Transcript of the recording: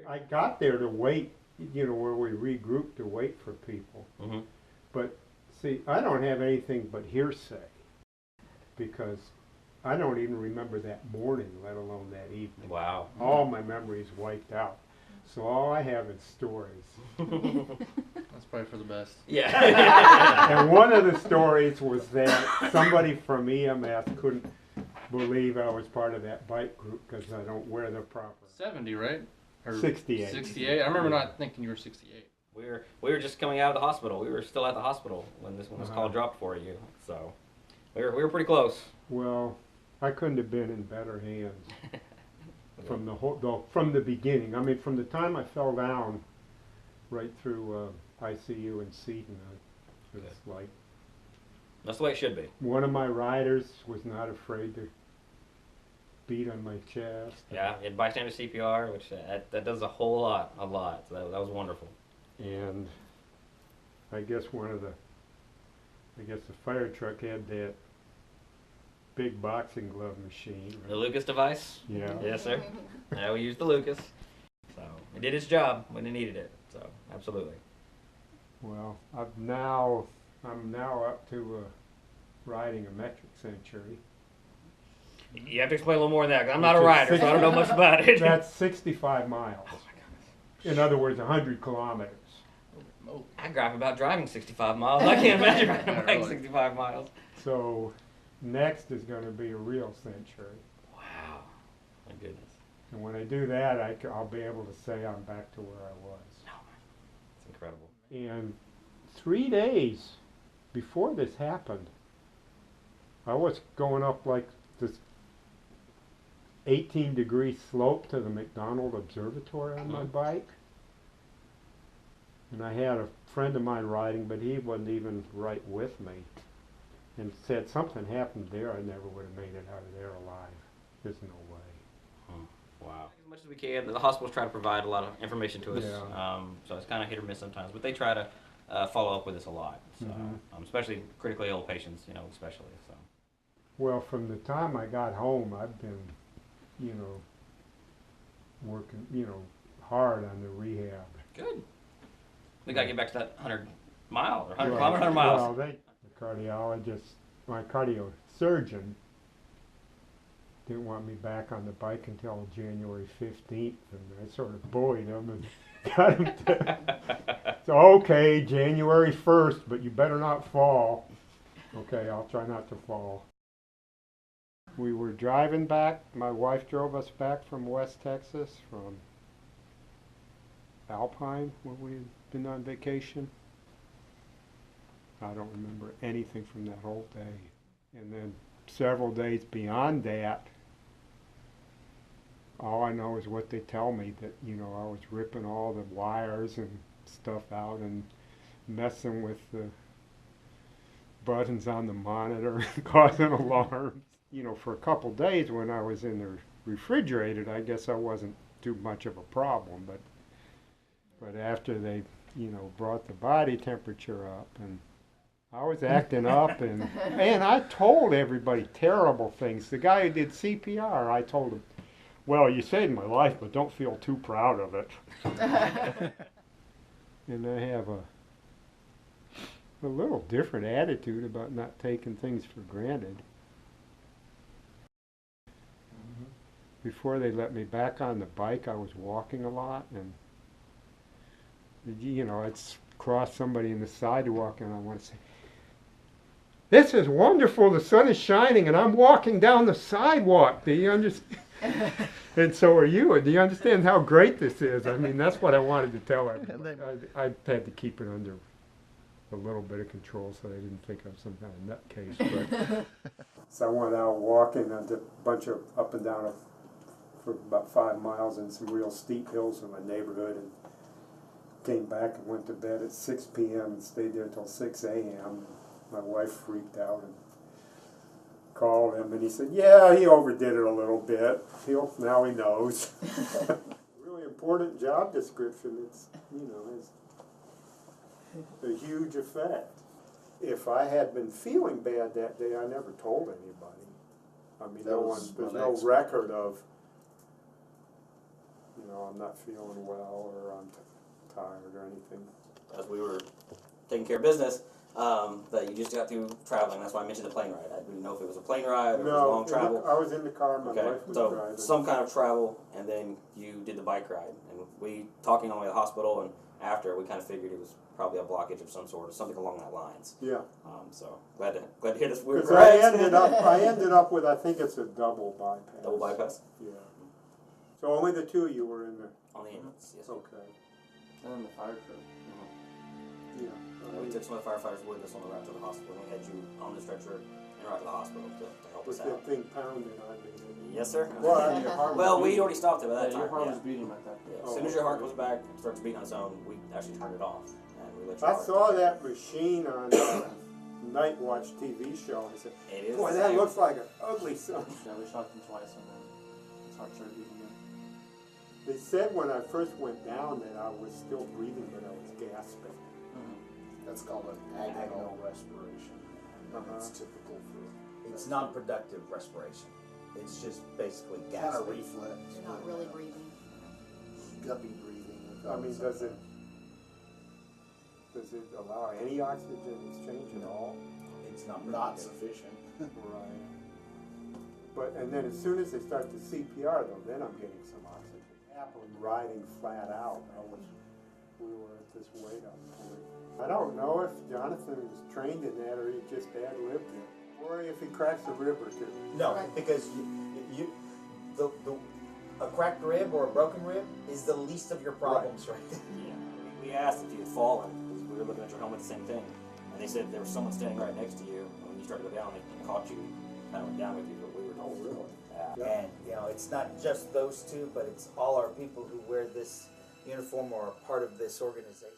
I got there to wait, you know, where we regrouped to wait for people. Mm-hmm. But see, I don't have anything but hearsay because I don't even remember that morning, let alone that evening. Wow. All my memories wiped out. So all I have is stories. That's probably for the best. Yeah. And one of the stories was that somebody from EMS couldn't believe I was part of that bike group because I don't wear the proper. 70, right? Or 68. 68. I remember not thinking you were 68. We were just coming out of the hospital. We were still at the hospital when this call dropped for you. So we were pretty close. Well, I couldn't have been in better hands from the beginning. I mean, from the time I fell down right through ICU and Seton, it was like That's the way it should be. one of my riders was not afraid to beat on my chest. Yeah, and Bystander CPR, which that does a whole lot. So that was wonderful. And I guess the fire truck had that big boxing glove machine. Right? The Lucas device? Yeah. Yes, sir. Yeah, we used the Lucas. So it did its job when it needed it. So absolutely. Well, I'm now up to riding a metric century. You have to explain a little more than that, 'cause I'm not Which a is rider, so I don't know much about it. That's 65 miles. Oh my goodness. In other words, 100 kilometers. I gripe about driving 65 miles. I can't imagine riding a Not bike really. 65 miles. So next is going to be a real century. Wow. My goodness. And when I do that, I'll be able to say I'm back to where I was. It's incredible. And 3 days before this happened, I was going up like this 18-degree slope to the McDonald Observatory on my bike. And I had a friend of mine riding, but he wasn't even right with me. And said something happened there, I never would have made it out of there alive. There's no way. Wow. As much as we can, the hospitals try to provide a lot of information to us. Yeah. So it's kind of hit or miss sometimes, but they try to follow up with us a lot. So, especially critically ill patients, especially. So. Well, from the time I got home, I've been, working, hard on the rehab. Good. We got to get back to that 100 mile or 100 Right. kilometer, 100 miles. Well, the cardiologist, my cardio surgeon, didn't want me back on the bike until January 15th, and I sort of bullied him and got him to, so okay, January 1st, but you better not fall. Okay, I'll try not to fall. We were driving back, my wife drove us back from West Texas, from Alpine, when we had been on vacation. I don't remember anything from that whole day. And then several days beyond that, all I know is what they tell me, that, I was ripping all the wires and stuff out and messing with the buttons on the monitor and causing alarms. For a couple days when I was in the refrigerator, I guess I wasn't too much of a problem, but after they, brought the body temperature up, and I was acting up, and I told everybody terrible things. The guy who did CPR, I told him, well, you saved my life, but don't feel too proud of it. And I have a little different attitude about not taking things for granted. Before they let me back on the bike, I was walking a lot, and I'd cross somebody in the sidewalk, and I want to say, "This is wonderful, the sun is shining, and I'm walking down the sidewalk. Do you understand?" And so are you. Do you understand how great this is? I mean, that's what I wanted to tell everybody. I had to keep it under a little bit of control so they didn't think I was some kind of nutcase. But so I went out walking a bunch of up and down for about 5 miles in some real steep hills in my neighborhood, and came back and went to bed at 6 p.m. and stayed there till 6 a.m. My wife freaked out and called him, and he said, yeah, he overdid it a little bit. Now he knows. Really important job description. It's, has a huge effect. If I had been feeling bad that day, I never told anybody. I mean, there's no record of, you know, I'm not feeling well or I'm tired or anything. As we were taking care of business, that you just got through traveling. That's why I mentioned the plane ride. I didn't know if it was a plane ride or if it was long travel. I was in the car, my Okay, wife was so driving. some kind of travel, and then you did the bike ride. And we, talking on the way to the hospital, and after, we kind of figured it was probably a blockage of some sort, or something along that lines. Yeah. So glad to hear this. We're Because correct. I ended up with, I think it's a double bypass. Double bypass Yeah. So only the two of you were in there. on the ambulance. Yes. Okay. And then the fire crew. Yeah. Yeah, we took some of the firefighters with us on the route to the hospital. We had you on the stretcher and right to the hospital to help Was us that out. thing pounding on me? Yes, sir. Well, your heart was Well, we beating. already stopped it by that Yeah, your time. heart Yeah. was beating at that point. Yeah. As soon as your heart goes back, starts beating on its own, we actually turned it off and we let your I heart. saw that machine on Night Watch TV show and I said, It is. boy, the that same. looks like an ugly son. Yeah, we shocked him twice and then his heart started beating again. They said when I first went down that I was still breathing, but I was gasping. That's called an agonal respiration. It's typical for. It's non-productive respiration. It's just basically Kind gas. of reflex. You're not really breathing. Guppy breathing. I mean, does it allow any oxygen exchange at all? It's not Not productive. sufficient. Right. But, and then as soon as they start the CPR though, then I'm getting some oxygen. Happily riding flat out, we were at this weight up point. I don't know if Jonathan was trained in that or he just ad-libbed it. Worry if he cracks a rib or two. No, Right. because a cracked rib or a broken rib is the least of your problems right there. Yeah. We asked if you had fallen because we were looking at your helmet, the same thing, and they said there was someone standing right next to you. And when you started to go down, they caught you, kind of went down with you. But we were. Oh, really? Yeah. And you know, it's not just those two, but it's all our people who wear this uniform or are part of this organization.